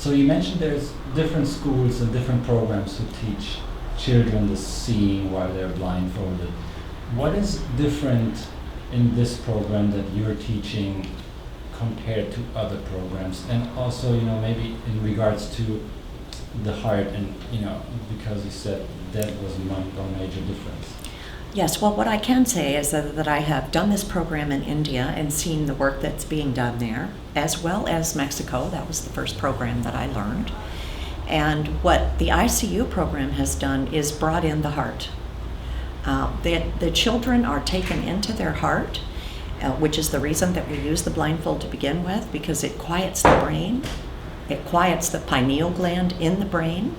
So you mentioned there's different schools and different programs who teach children the seeing while they're blindfolded. What is different in this program that you're teaching compared to other programs? And also, maybe in regards to the heart and, because you said that was one major difference. Yes, well, what I can say is that I have done this program in India and seen the work that's being done there, as well as Mexico. That was the first program that I learned. And what the ICU program has done is brought in the heart. The children are taken into their heart, which is the reason that we use the blindfold to begin with, because it quiets the brain. It quiets the pineal gland in the brain.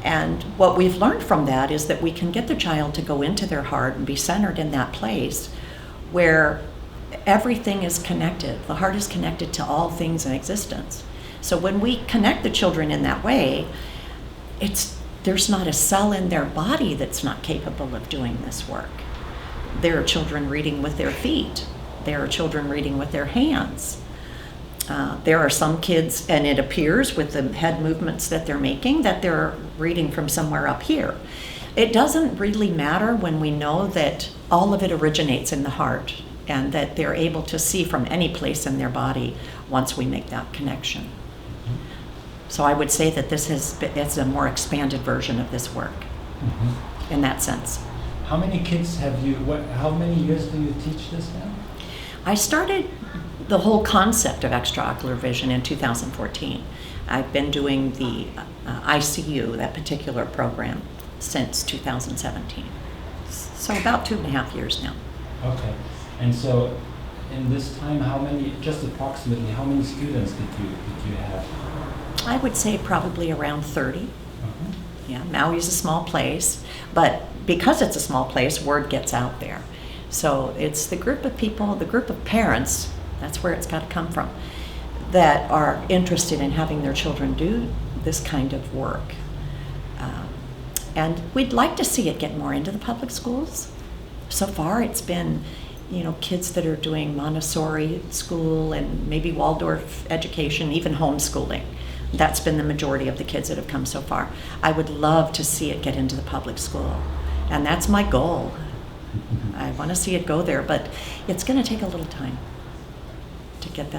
And what we've learned from that is that we can get the child to go into their heart and be centered in that place where everything is connected. The heart is connected to all things in existence. So when we connect the children in that way, there's not a cell in their body that's not capable of doing this work. There are children reading with their feet. There are children reading with their hands. There are some kids, and it appears with the head movements that they're making, that they're reading from somewhere up here. It doesn't really matter when we know that all of it originates in the heart and that they're able to see from any place in their body once we make that connection. So I would say that it's a more expanded version of this work in that sense. How many kids have you, how many years do you teach this now? I started the whole concept of extraocular vision in 2014. I've been doing the ICU, that particular program, since 2017. So about 2.5 years now. Okay. And so in this time, just approximately, how many students did you have? I would say probably around 30. Yeah, Maui's a small place, but because it's a small place, word gets out there. So it's the group of people, the group of parents, that's where it's got to come from, that are interested in having their children do this kind of work. And we'd like to see it get more into the public schools. So far it's been, kids that are doing Montessori school and maybe Waldorf education, even homeschooling. That's been the majority of the kids that have come so far. I would love to see it get into the public school, and that's my goal. I want to see it go there, but it's going to take a little time to get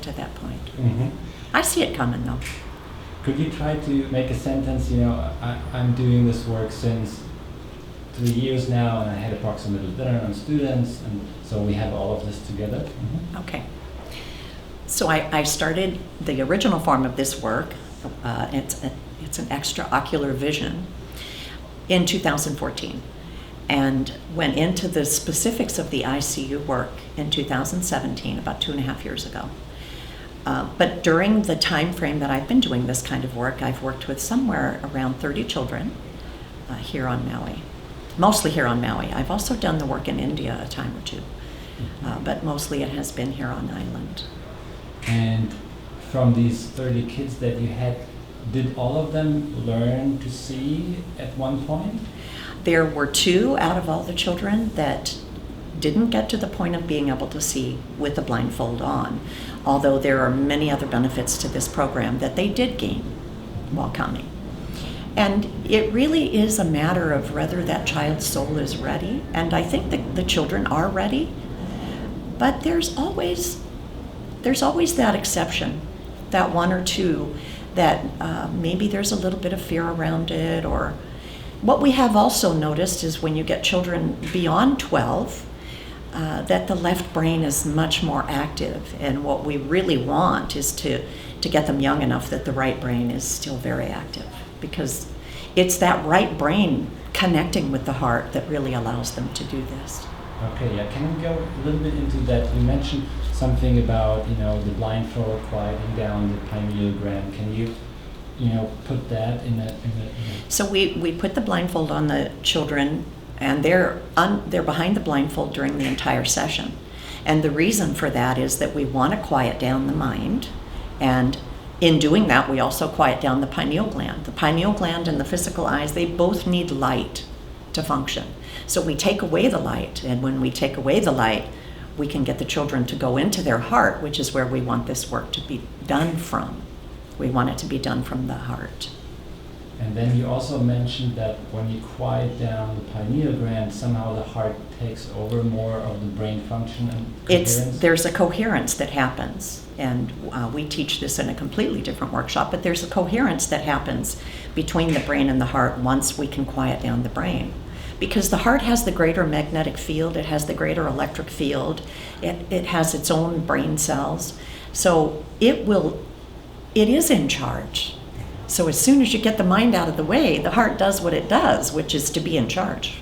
to that point. I see it coming, though. Could you try to make a sentence? I'm doing this work since 3 years now, and I had approximately 100 students, and so we have all of this together. Okay. So I started the original form of this work. It's an extraocular vision in 2014, and went into the specifics of the ICU work in 2017, about 2.5 years ago. But during the time frame that I've been doing this kind of work, I've worked with somewhere around 30 children here on Maui, mostly here on Maui. I've also done the work in India a time or two, but mostly it has been here on island. And from these 30 kids that you had, did all of them learn to see at one point? There were 2 out of all the children that didn't get to the point of being able to see with the blindfold on, although there are many other benefits to this program that they did gain while coming. And it really is a matter of whether that child's soul is ready, and I think that the children are ready, but there's always that exception, that 1 or 2 that maybe there's a little bit of fear around it. Or what we have also noticed is when you get children beyond 12, that the left brain is much more active, and what we really want is to get them young enough that the right brain is still very active, because it's that right brain connecting with the heart that really allows them to do this. Okay, yeah. Can we go a little bit into that? You mentioned something about the blindfold quieting down the pineal gland. Can you put that in a So we put the blindfold on the children, and they're behind the blindfold during the entire session. And the reason for that is that we want to quiet down the mind, and in doing that, we also quiet down the pineal gland. The pineal gland and the physical eyes, they both need light to function. So we take away the light, and when we take away the light, we can get the children to go into their heart, which is where we want this work to be done from, We want it to be done from the heart. And then you also mentioned that when you quiet down the pineal gland, somehow the heart takes over more of the brain function and coherence? There's a coherence that happens, and we teach this in a completely different workshop, but there's a coherence that happens between the brain and the heart once we can quiet down the brain. Because the heart has the greater magnetic field, it has the greater electric field, it has its own brain cells, so it is in charge. So as soon as you get the mind out of the way, the heart does what it does, which is to be in charge.